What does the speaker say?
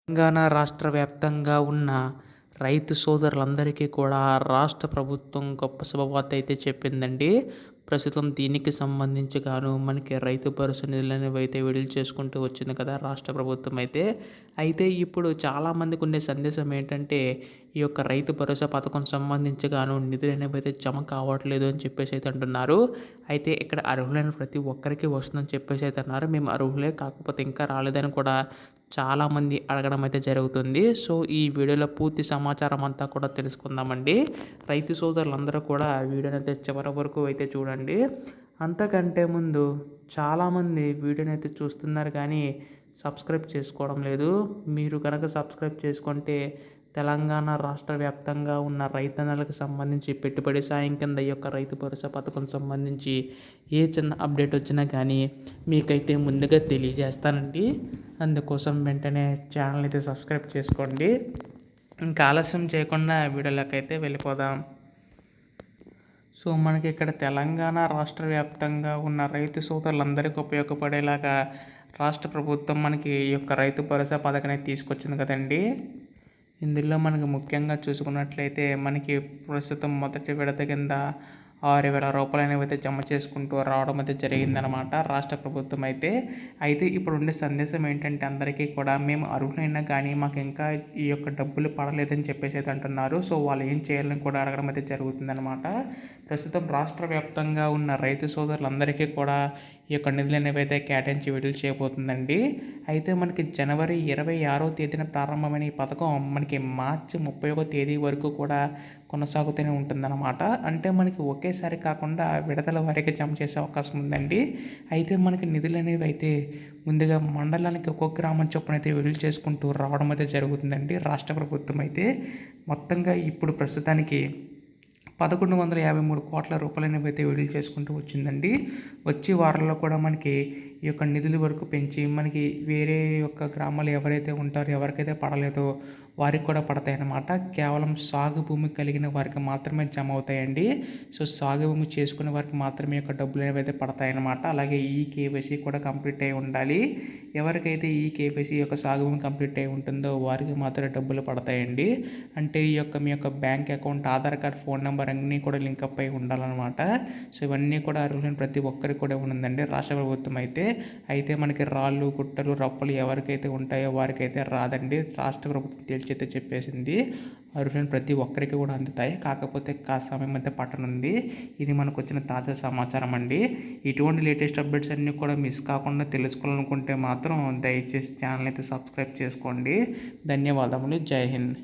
తెలంగాణ రాష్ట్ర వ్యాప్తంగా ఉన్న రైతు సోదరులందరికీ కూడా రాష్ట్ర ప్రభుత్వం గొప్ప శుభవార్త అయితే చెప్పిందండి. ప్రస్తుతం దీనికి సంబంధించి మనకి రైతు భరోసా నిధులనేవి అయితే విడుదల చేసుకుంటూ వచ్చింది కదా రాష్ట్ర ప్రభుత్వం అయితే. అయితే ఇప్పుడు చాలామందికి ఉండే సందేశం ఏంటంటే, ఈ యొక్క రైతు భరోసా పథకం సంబంధించి నిధులు అనేవి అయితే జమ కావట్లేదు అని చెప్పేసి అయితే అంటున్నారు. అయితే ఇక్కడ అర్హులైన ప్రతి ఒక్కరికి వస్తుందని చెప్పేసి అయితే అన్నారు. మేము అర్హులే, కాకపోతే ఇంకా రాలేదని కూడా చాలామంది అడగడం అయితే జరుగుతుంది. సో ఈ వీడియోలో పూర్తి సమాచారం అంతా కూడా తెలుసుకుందామండి. రైతు సోదరులందరూ కూడా వీడియోని అయితే చివరి వరకు అయితే చూడండి. అంతకంటే ముందు చాలామంది వీడియోని అయితే చూస్తున్నారు కానీ సబ్స్క్రైబ్ చేసుకోవడం లేదు. మీరు కనుక సబ్స్క్రైబ్ చేసుకుంటే తెలంగాణ రాష్ట్ర వ్యాప్తంగా ఉన్న రైతన్నలకు సంబంధించి పెట్టుబడి సాయం కింద ఈ యొక్క రైతు భరోసా పథకం సంబంధించి ఏ చిన్న అప్డేట్ వచ్చినా కానీ మీకైతే ముందుగా తెలియజేస్తానండి. అందుకోసం వెంటనే ఛానల్ అయితే సబ్స్క్రైబ్ చేసుకోండి. ఇంకా ఆలస్యం చేయకుండా వీడియోలోకి అయితే వెళ్ళిపోదాం. సో మనకి ఇక్కడ తెలంగాణ రాష్ట్ర వ్యాప్తంగా ఉన్న రైతు సోదరులందరికీ ఉపయోగపడేలాగా రాష్ట్ర ప్రభుత్వం మనకి ఈ యొక్క రైతు భరోసా పథకాన్ని తీసుకొచ్చింది కదండి. ఇందులో మనకి ముఖ్యంగా చూసుకున్నట్లయితే మనకి ప్రస్తుతం మొదటి విడత కింద 6,000 రూపాయలు అనేవి అయితే జమ చేసుకుంటూ రావడం అయితే జరిగిందనమాట రాష్ట్ర ప్రభుత్వం అయితే. అయితే ఇప్పుడు ఉండే సందేశం ఏంటంటే అందరికీ కూడా మేము అర్హులైనా కానీ మాకు ఇంకా ఈ యొక్క డబ్బులు పడలేదని చెప్పేసి అయితే అంటున్నారు. సో వాళ్ళు ఏం చేయాలని కూడా అడగడం అయితే జరుగుతుందన్నమాట. ప్రస్తుతం రాష్ట్ర వ్యాప్తంగా ఉన్న రైతు సోదరులందరికీ కూడా ఈ యొక్క నిధులు అనేవి అయితే కేటాయించి విడుదల చేయబోతుందండి. అయితే మనకి జనవరి 26వ తేదీన ప్రారంభమైన ఈ పథకం మనకి మార్చి 30వ తేదీ వరకు కూడా కొనసాగుతూనే ఉంటుందన్నమాట. అంటే మనకి ఒకేసారి కాకుండా విడతల వారీగా జమ చేసే అవకాశం ఉందండి. అయితే మనకి నిధులు అనేవి అయితే ముందుగా మండలానికి ఒక్కొక్క గ్రామం చొప్పున అయితే విడుదల చేసుకుంటూ రావడం అయితే జరుగుతుందండి రాష్ట్ర ప్రభుత్వం అయితే. మొత్తంగా ఇప్పుడు ప్రస్తుతానికి 1,153 కోట్ల రూపాయలు అనేవి అయితే విడుదల చేసుకుంటూ వచ్చిందండి. వచ్చే వారంలో కూడా మనకి ఈ యొక్క నిధుల వరకు పెంచి మనకి వేరే యొక్క గ్రామాలు ఎవరైతే ఉంటారో ఎవరికైతే పడలేదో వారికి కూడా పడతాయన్నమాట. కేవలం సాగు భూమి కలిగిన వారికి మాత్రమే జమ అవుతాయండి. సో సాగు భూమి చేసుకునే వారికి మాత్రమే యొక్క డబ్బులు అనేవి అయితే పడతాయన్నమాట. అలాగే ఈ కేవైసీ కూడా కంప్లీట్ అయి ఉండాలి. ఎవరికైతే ఈ కేవైసీ యొక్క సాగు భూమి కంప్లీట్ అయి ఉంటుందో వారికి మాత్రమే డబ్బులు పడతాయండి. అంటే ఈ యొక్క మీ యొక్క bank account, Aadhaar card, phone number అన్నీ కూడా లింకప్ అయి ఉండాలన్నమాట. సో ఇవన్నీ కూడా అర్హులైన ప్రతి ఒక్కరికి కూడా ఉందండి రాష్ట్ర ప్రభుత్వం అయితే. అయితే మనకి రాళ్ళు, గుట్టలు, రప్పలు ఎవరికైతే ఉంటాయో వారికైతే రాదండి. రాష్ట్ర ప్రభుత్వం తేల్చైతే చెప్పేసింది అర్హులైన ప్రతి ఒక్కరికి కూడా అందుతాయి. కాకపోతే కాస్త సమయం అయితే పట్టనుంది. ఇది మనకు వచ్చిన తాజా సమాచారం అండి. ఇటువంటి లేటెస్ట్ అప్డేట్స్ అన్నీ కూడా మిస్ కాకుండా తెలుసుకోవాలనుకుంటే మాత్రం దయచేసి ఛానల్ అయితే సబ్స్క్రైబ్ చేసుకోండి. ధన్యవాదములు. జై హింద్.